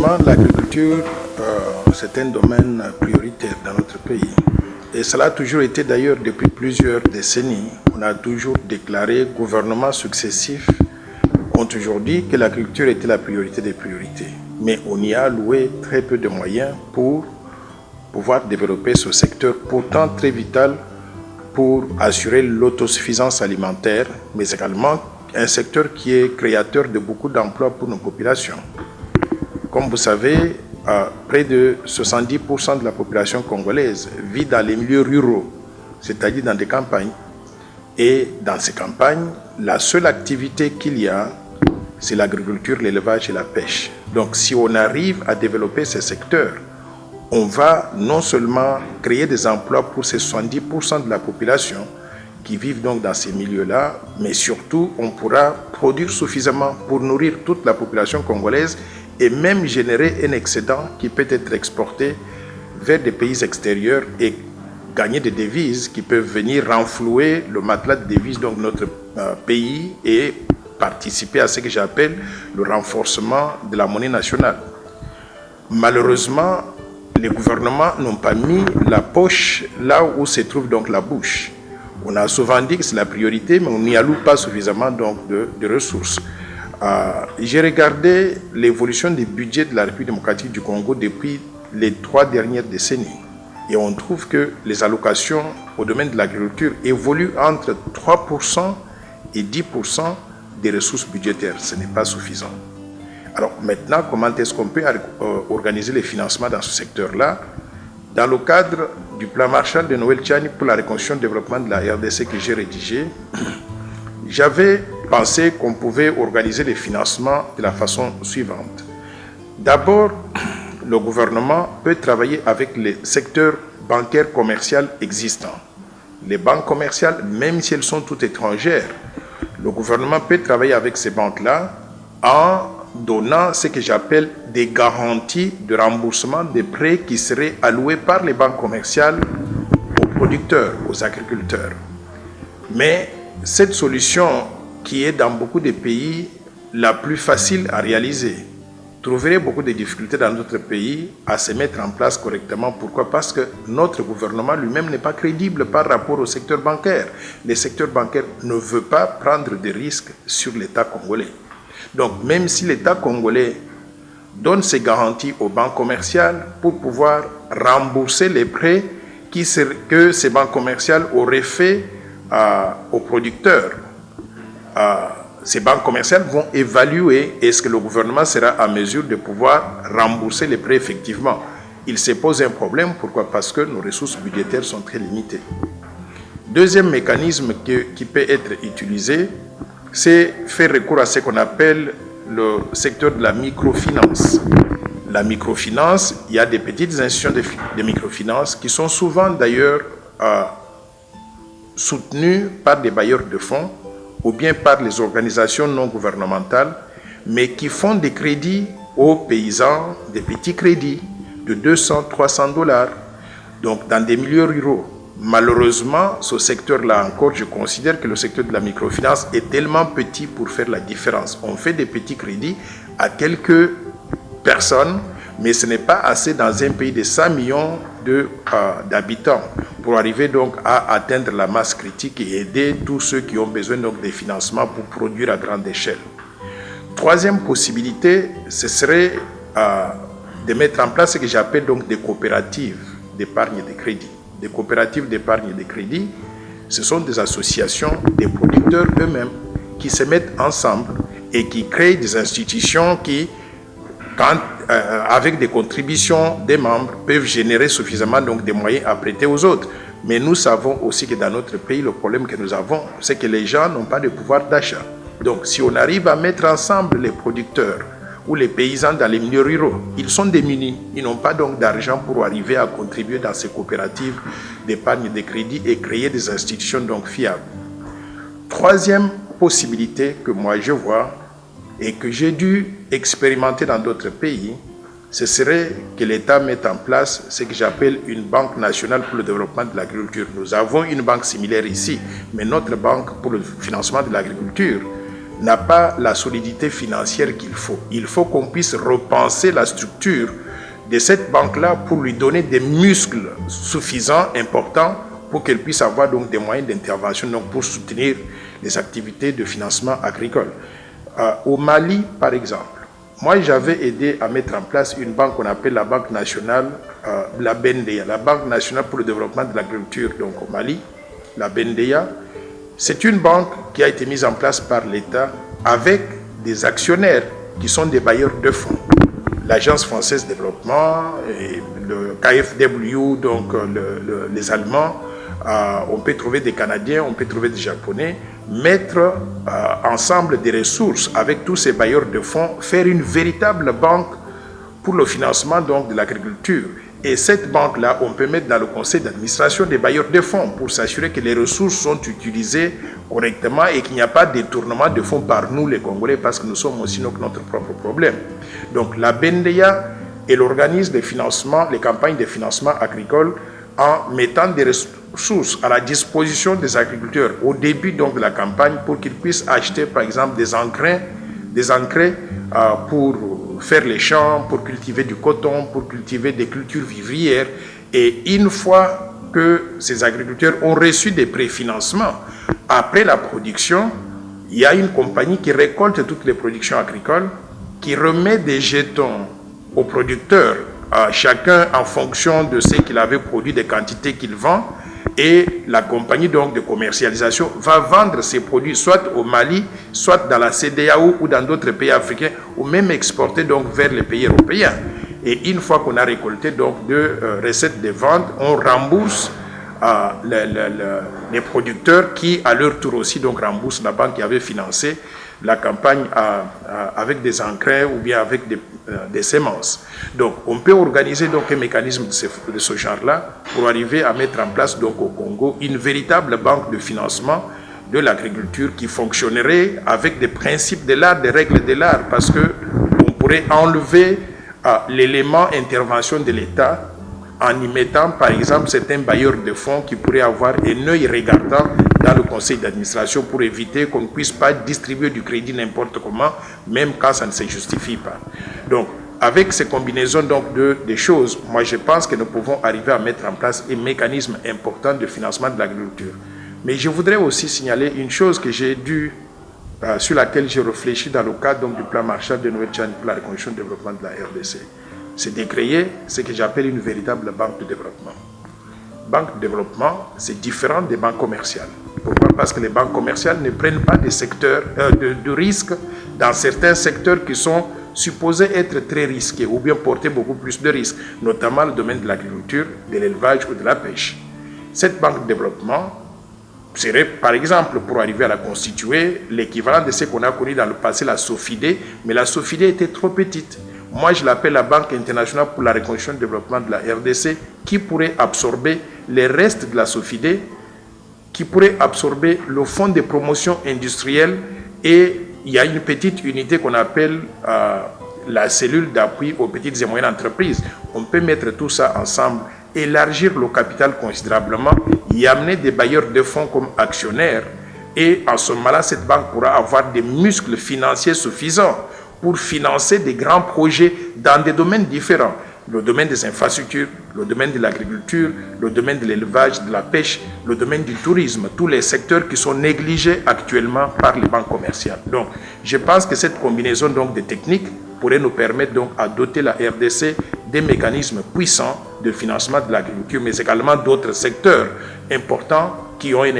Effectivement, l'agriculture, c'est un domaine prioritaire dans notre pays. Et cela a toujours été d'ailleurs depuis plusieurs décennies. On a toujours déclaré, gouvernements successifs ont toujours dit que l'agriculture était la priorité des priorités. Mais on y a alloué très peu de moyens pour pouvoir développer ce secteur pourtant très vital pour assurer l'autosuffisance alimentaire, mais également un secteur qui est créateur de beaucoup d'emplois pour nos populations. Comme vous savez, près de 70% de la population congolaise vit dans les milieux ruraux, c'est-à-dire dans des campagnes. Et dans ces campagnes, la seule activité qu'il y a, c'est l'agriculture, l'élevage et la pêche. Donc si on arrive à développer ces secteurs, on va non seulement créer des emplois pour ces 70% de la population qui vivent donc dans ces milieux-là, mais surtout on pourra produire suffisamment pour nourrir toute la population congolaise et même générer un excédent qui peut être exporté vers des pays extérieurs et gagner des devises qui peuvent venir renflouer le matelas de devises de notre pays et participer à ce que j'appelle le renforcement de la monnaie nationale. Malheureusement, les gouvernements n'ont pas mis la poche là où se trouve donc la bouche. On a souvent dit que c'est la priorité, mais on n'y alloue pas suffisamment donc de ressources. J'ai regardé l'évolution des budgets de la République démocratique du Congo depuis les 3 dernières décennies. Et on trouve que les allocations au domaine de l'agriculture évoluent entre 3% et 10% des ressources budgétaires. Ce n'est pas suffisant. Alors maintenant, comment est-ce qu'on peut organiser les financements dans ce secteur-là? Dans le cadre du plan Marshall de Noël Tchani pour la reconstruction et le développement de la RDC que j'ai rédigé, j'avais pensé qu'on pouvait organiser les financements de la façon suivante. D'abord, le gouvernement peut travailler avec les secteurs bancaires commerciaux existants. Les banques commerciales, même si elles sont toutes étrangères, le gouvernement peut travailler avec ces banques-là en donnant ce que j'appelle des garanties de remboursement des prêts qui seraient alloués par les banques commerciales aux producteurs, aux agriculteurs. Mais cette solution qui est dans beaucoup de pays la plus facile à réaliser trouverait beaucoup de difficultés dans notre pays à se mettre en place correctement. Pourquoi? Parce que notre gouvernement lui-même n'est pas crédible par rapport au secteur bancaire. Le secteur bancaire ne veut pas prendre de risques sur l'État congolais. Donc même si l'État congolais donne ses garanties aux banques commerciales pour pouvoir rembourser les prêts que ces banques commerciales auraient fait aux producteurs, ces banques commerciales vont évaluer est-ce que le gouvernement sera à mesure de pouvoir rembourser les prêts effectivement. Il se pose un problème, pourquoi? Parce que nos ressources budgétaires sont très limitées. Deuxième mécanisme qui peut être utilisé, c'est faire recours à ce qu'on appelle le secteur de la microfinance. La microfinance, il y a des petites institutions de microfinance qui sont souvent d'ailleurs soutenues par des bailleurs de fonds ou bien par les organisations non gouvernementales, mais qui font des crédits aux paysans, des petits crédits de 200, 300 $, donc dans des milieux ruraux. Malheureusement, ce secteur-là encore, je considère que le secteur de la microfinance est tellement petit pour faire la différence. On fait des petits crédits à quelques personnes, mais ce n'est pas assez dans un pays de 100 millions d'habitants pour arriver donc à atteindre la masse critique et aider tous ceux qui ont besoin donc des financements pour produire à grande échelle. Troisième possibilité, ce serait de mettre en place ce que j'appelle donc des coopératives d'épargne et de crédit. Des coopératives d'épargne et de crédit, ce sont des associations des producteurs eux-mêmes qui se mettent ensemble et qui créent des institutions qui, avec des contributions des membres, peuvent générer suffisamment donc des moyens à prêter aux autres. Mais nous savons aussi que dans notre pays, le problème que nous avons, c'est que les gens n'ont pas de pouvoir d'achat. Donc si on arrive à mettre ensemble les producteurs ou les paysans dans les milieux ruraux, ils sont démunis. Ils n'ont pas donc d'argent pour arriver à contribuer dans ces coopératives d'épargne et de crédit et créer des institutions donc fiables. Troisième possibilité que moi je vois et que j'ai dû expérimenter dans d'autres pays, ce serait que l'État mette en place ce que j'appelle une banque nationale pour le développement de l'agriculture. Nous avons une banque similaire ici, mais notre banque pour le financement de l'agriculture n'a pas la solidité financière qu'il faut. Il faut qu'on puisse repenser la structure de cette banque-là pour lui donner des muscles suffisants, importants, pour qu'elle puisse avoir donc des moyens d'intervention donc pour soutenir les activités de financement agricole. Au Mali, par exemple, moi j'avais aidé à mettre en place une banque qu'on appelle la Banque nationale, la BNDEA, la Banque nationale pour le développement de l'agriculture, donc au Mali, la BNDEA. C'est une banque qui a été mise en place par l'État avec des actionnaires qui sont des bailleurs de fonds. L'Agence française de développement, et le KfW, donc les Allemands, on peut trouver des Canadiens, on peut trouver des Japonais, mettre ensemble des ressources avec tous ces bailleurs de fonds, faire une véritable banque pour le financement donc, de l'agriculture. Et cette banque-là, on peut mettre dans le conseil d'administration des bailleurs de fonds pour s'assurer que les ressources sont utilisées correctement et qu'il n'y a pas de détournement de fonds par nous, les Congolais, parce que nous sommes aussi notre propre problème. Donc la BNDEA, elle organise les financements, les campagnes de financement agricole en mettant des ressources à la disposition des agriculteurs au début donc, de la campagne pour qu'ils puissent acheter par exemple des engrais pour faire les champs, pour cultiver du coton, pour cultiver des cultures vivrières. Et une fois que ces agriculteurs ont reçu des préfinancements, après la production, il y a une compagnie qui récolte toutes les productions agricoles, qui remet des jetons aux producteurs, chacun en fonction de ce qu'il avait produit, des quantités qu'il vend, et la compagnie donc de commercialisation va vendre ses produits soit au Mali, soit dans la CEDEAO ou dans d'autres pays africains, ou même exporter donc vers les pays européens. Et une fois qu'on a récolté donc de recettes de vente, on rembourse les producteurs qui à leur tour aussi donc remboursent la banque qui avait financé la campagne avec des engrais ou bien avec des semences. Donc on peut organiser donc un mécanisme de ce genre-là pour arriver à mettre en place donc au Congo une véritable banque de financement de l'agriculture qui fonctionnerait avec des principes de l'art, des règles de l'art, parce que on pourrait enlever l'élément intervention de l'État en y mettant par exemple certains bailleurs de fonds qui pourraient avoir un œil regardant dans le conseil d'administration pour éviter qu'on ne puisse pas distribuer du crédit n'importe comment, même quand ça ne se justifie pas. Donc, avec ces combinaisons donc de choses, moi je pense que nous pouvons arriver à mettre en place un mécanisme important de financement de l'agriculture. Mais je voudrais aussi signaler une chose que j'ai dû, sur laquelle j'ai réfléchi dans le cadre donc, du plan Marshall de Noël-Tchad pour la reconstruction et le développement de la RDC. C'est de créer ce que j'appelle une véritable banque de développement. Banque de développement, c'est différent des banques commerciales. Pourquoi? Parce que les banques commerciales ne prennent pas des secteurs de risque dans certains secteurs qui sont supposés être très risqués ou bien porter beaucoup plus de risques, notamment le domaine de l'agriculture, de l'élevage ou de la pêche. Cette banque de développement serait, par exemple, pour arriver à la constituer, l'équivalent de ce qu'on a connu dans le passé, la SOFIDE, mais la SOFIDE était trop petite. Moi, je l'appelle la Banque internationale pour la reconstruction et le développement de la RDC, qui pourrait absorber les restes de la SOFIDE, qui pourrait absorber le fonds de promotion industrielle, et il y a une petite unité qu'on appelle la cellule d'appui aux petites et moyennes entreprises. On peut mettre tout ça ensemble, élargir le capital considérablement, y amener des bailleurs de fonds comme actionnaires, et en ce moment-là, cette banque pourra avoir des muscles financiers suffisants pour financer des grands projets dans des domaines différents. Le domaine des infrastructures, le domaine de l'agriculture, le domaine de l'élevage, de la pêche, le domaine du tourisme, tous les secteurs qui sont négligés actuellement par les banques commerciales. Donc, je pense que cette combinaison donc, de techniques pourrait nous permettre donc à doter la RDC des mécanismes puissants de financement de l'agriculture, mais également d'autres secteurs importants qui ont une